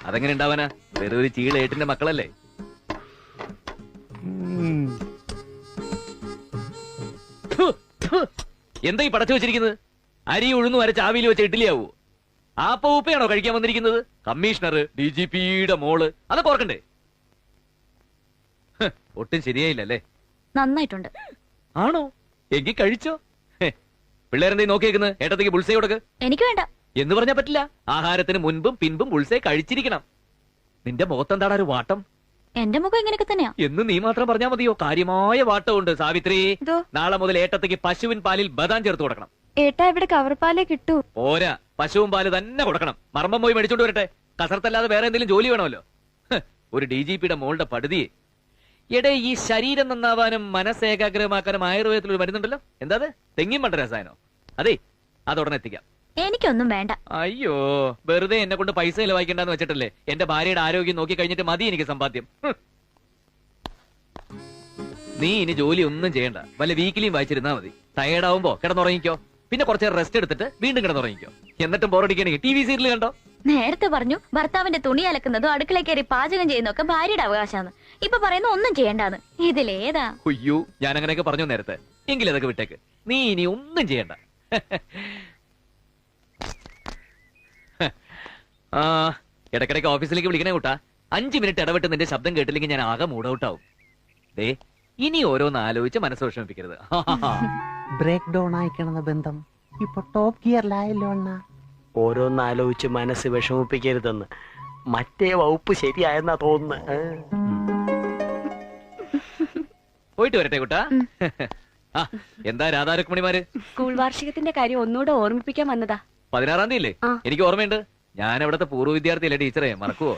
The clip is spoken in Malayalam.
അതെങ്ങനെ ഉണ്ടാവാനാ? വെറും ഒരു ചീളേട്ടിന്റെ മക്കളല്ലേ. എന്താ ഈ പടച്ചു വെച്ചിരിക്കുന്നത്? അരി ഉഴുന്നു അരച്ച് ആവിയിൽ വെച്ച ഇഡ്ഡലിയാവൂ? ആപ്പ ഉപ്പയാണോ കഴിക്കാൻ വന്നിരിക്കുന്നത്? കമ്മീഷണർ, DGPയുടെ മോള്, അതൊക്കെ ഓർക്കണ്ടേ? ഒട്ടും ശരിയായില്ലല്ലേ? നന്നായിട്ടുണ്ട്. ആണോ? എങ്കിൽ കഴിച്ചോ. പിള്ളേരെന്തേ നോക്കിയേക്കുന്നത്? ഏട്ടത്തേക്ക് ബുൾസൈ കൊടുക്ക്. എനിക്ക് വേണ്ട എന്ന് പറഞ്ഞാ പറ്റില്ല. ആഹാരത്തിന് മുൻപും പിൻപും ബുൾസൈ കഴിച്ചിരിക്കണം. നിന്റെ മുഖത്തെന്താടാ ഒരു വാട്ടം? എന്റെ മുഖം ഇങ്ങനെയൊക്കെ തന്നെയാ. എന്ന് നീ മാത്രം പറഞ്ഞാ മതിയോ? കാര്യമായ വാട്ടമുണ്ട് സാവിത്രി. ഇതോ? നാളെ മുതൽ ഏട്ടത്തേക്ക് പശുവിൻ പാലിൽ ബദാം ചേർത്ത് കൊടുക്കണം. ഏട്ടാ ഇവിടെ കവർപ്പാലേ കിട്ടൂ. പോരാ, പശുവും പാല് തന്നെ കൊടുക്കണം. മർമ്മം പോയി മേടിച്ചോണ്ട് വരട്ടെ. കസർത്തല്ലാതെ വേറെ എന്തെങ്കിലും ജോലി വേണമല്ലോ. ഒരു DGPയുടെ മോളുടെ പടുതി. എടേ, ഈ ശരീരം നന്നാവാനും മനസ്സേകാഗ്രമാക്കാനും ആയുർവേദത്തിൽ ഒരു മരുന്നുണ്ടല്ലോ. എന്താ അത്? തെങ്ങിൻ പണ്ട രസായനോ? അതെ, അതുടനെ എത്തിക്കാം. എനിക്കൊന്നും വേണ്ട. അയ്യോ, വെറുതെ എന്നെ കൊണ്ട് പൈസ ചെലവായിക്കണ്ടെന്ന് വെച്ചിട്ടല്ലേ എന്റെ ഭാര്യയുടെ ആരോഗ്യം നോക്കി കഴിഞ്ഞിട്ട് മതി എനിക്ക് സമ്പാദ്യം. നീ ഇനി ജോലി ഒന്നും ചെയ്യണ്ട. വല്ല വീക്കിലിയും വായിച്ചിരുന്നാ മതി. ടയേർഡാവുമ്പോ കിടന്നുറങ്ങിക്കോ. പിന്നെ കുറച്ച് റെസ്റ്റ് എടുത്തിട്ട് വീണ്ടും കിടന്നുറങ്ങിക്കോ. എന്നിട്ടും ബോറടിക്കണെങ്കിൽ TV സീരിയൽ കണ്ടോ. നേരത്തെ പറഞ്ഞു ഭർത്താവിന്റെ തുണി അലക്കുന്നതും അടുക്കള കയറി പാചകം ചെയ്യുന്നതൊക്കെ ഭാര്യയുടെ അവകാശമാണ്. ഇപ്പൊ പറയുന്ന ഒന്നും ചെയ്യണ്ടാന്ന്. ഇതിലേതാ? അയ്യോ, ഞാൻ അങ്ങനെയൊക്കെ പറഞ്ഞു നേരത്തെ. എങ്കിലും അതൊക്കെ വിട്ടേക്ക്. നീ ഇനി ഒന്നും ചെയ്യണ്ട. ആ, ഇടയ്ക്കിടയ്ക്ക് ഓഫീസിലേക്ക് വിളിക്കണേ കൂട്ടാ. 5 മിനിറ്റ് ഇടവിട്ട് നിന്റെ ശബ്ദം കേട്ടില്ലെങ്കിൽ ഞാൻ ആകെ മൂഡൌട്ടാവും. ദേ, ഇനി ഓരോന്ന് ആലോചിച്ച് മനസ്സ് വിഷമിപ്പിക്കരുത്. ബ്രേക്ക് ഡൗൺ ആയിക്കണെന്ന ബന്ധം ഇപ്പൊ ടോപ്പ് ഗിയറിലായല്ലോ അണ്ണ. ഓരോന്നാലോചിച്ച് മനസ്സ് വിഷമിപ്പിക്കരുതെന്ന് മറ്റേ വകുപ്പ് ശരിയായെന്നാ തോന്നുന്നു. പോയിട്ട് വരട്ടെ കൂട്ടാ. ആ, എന്താ രാധാരുക്മണിമാര്? സ്കൂൾ വാർഷികത്തിന്റെ കാര്യം ഒന്നുകൂടെ ഓർമ്മിപ്പിക്കാൻ വന്നതാ. 16-ാം തീയതി അല്ലേ? എനിക്ക് ഓർമ്മയുണ്ട്. ഞാൻ അവിടുത്തെ പൂർവ്വ വിദ്യാർത്ഥിയല്ലേ ടീച്ചറെ, മറക്കുവോ?